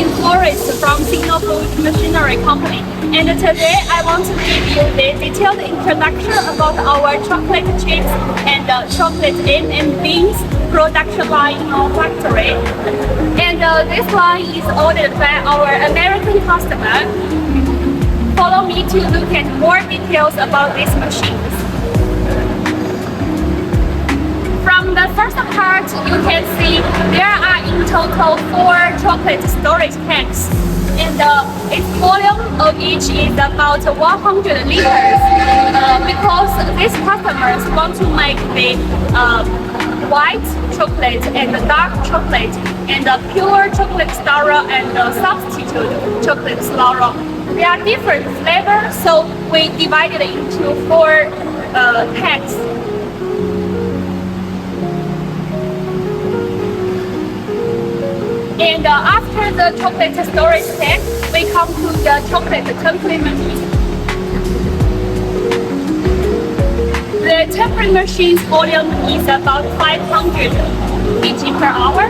Flores from SINOFUDE machinery company, and today I want to give you the detailed introduction about our chocolate chips and chocolate beans production line in our factory. And this line is ordered by our American customer. Follow me to look at more details about these machines. From the first part, you can see there are in total 4 chocolate storage tanks, and its volume of each is about 100 liters. Because these customers want to make the white chocolate and dark chocolate and pure chocolate Staro and substitute chocolate Staro. They are different flavors, so we divided it into 4 tanks. And after the chocolate storage tank, we come to the chocolate tempering machine. The tempering machine's volume is about 500 kg per hour.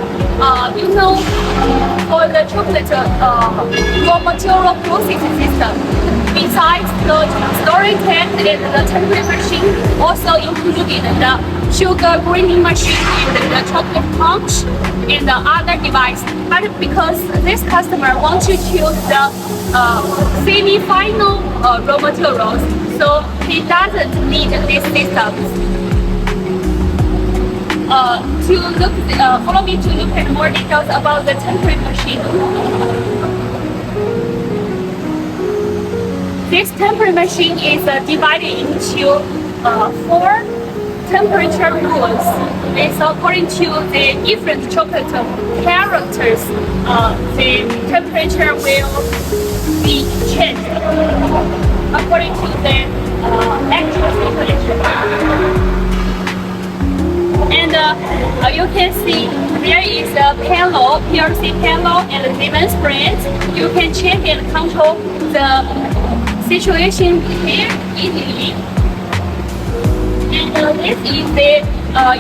For the chocolate raw material processing system, besides the storage tank and the tempering machine, also included the sugar grinding machine and the chocolate punch and the other device. But because this customer wants to choose the semi-final raw materials, so he doesn't need these systems. Follow me to look at more details about the tempering machine. This tempering machine is divided into 4 temperature rules. It's according to the different chocolate characters, the temperature will be changed according to the actual temperature. And you can see there is a panel, PLC panel and Siemens spread. You can check and control the situation here easily. And this is the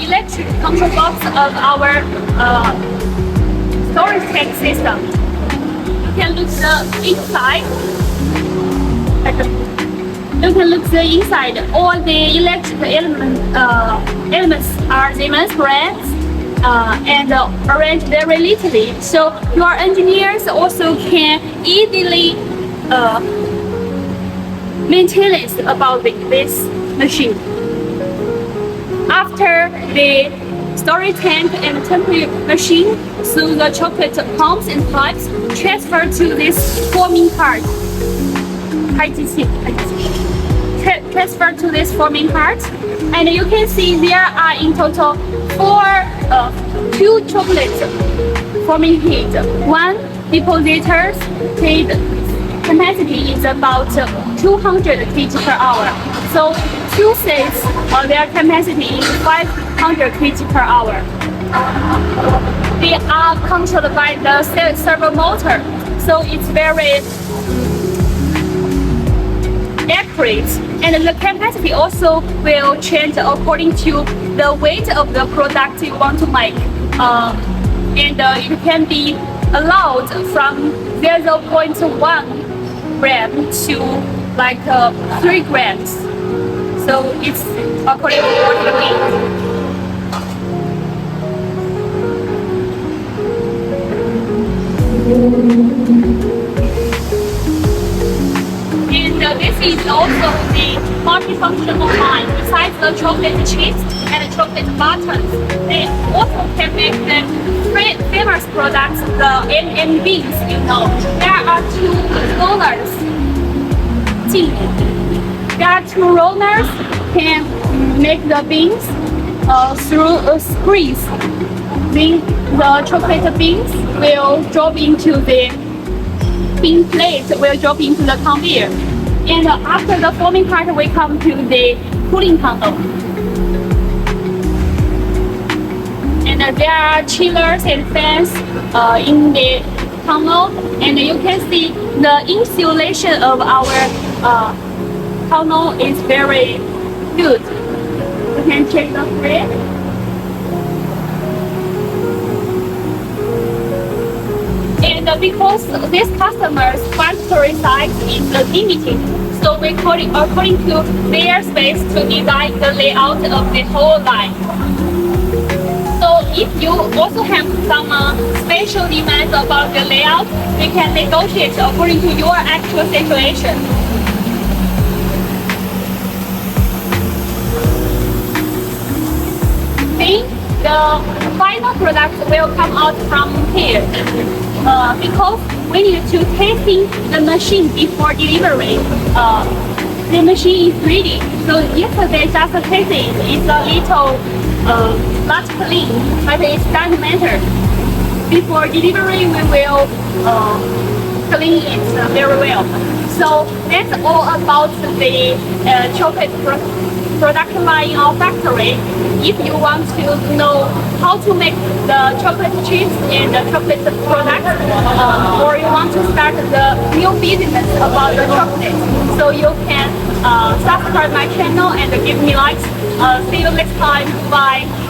electric control box of our storage tank system. You can look the inside. You can look the inside. All the electric elements are Siemens brands and arranged very neatly, so your engineers also can easily maintenance about this machine. After the storage tank and tempering machine, so the chocolate pumps and pipes transfer to this forming part. Transfer to this forming part, and you can see there are in total 2 chocolate forming heat. One depositor's heat capacity is about 200 kg per hour. So 2 sets, their capacity is 500 kg per hour. They are controlled by the servo motor, so it's very accurate, and the capacity also will change according to the weight of the product you want to make, and it can be allowed from 0.1 gram to like 3 grams, so it's according to what you need. And this is also the multifunctional line. Besides the chocolate chips and chocolate buttons, they also can make the famous products, the beans. There are 2 rollers. There are 2 rollers can make the beans through a squeeze. Then the chocolate beans will drop into the bean plate, will drop into the conveyor. And after the forming part, we come to the cooling tunnel. And there are chillers and fans in the tunnel, and you can see the insulation of our tunnel is very good. You can check the thread. And And because this customer's factory size is limited, so we're according to their space to design the layout of the whole line. So if you also have some special demands about the layout, we can negotiate according to your actual situation. Then the final product will come out from here. Because we need to testing the machine before delivery. The machine is ready. So yesterday just testing. It's a little not clean, but it doesn't matter. Before delivery, we will clean it very well. So that's all about the chocolate product line in our factory. If you want to know how to make the chocolate chips and the chocolate products, or you want to start the new business about the chocolate, so you can subscribe my channel and give me likes. See you next time. Bye.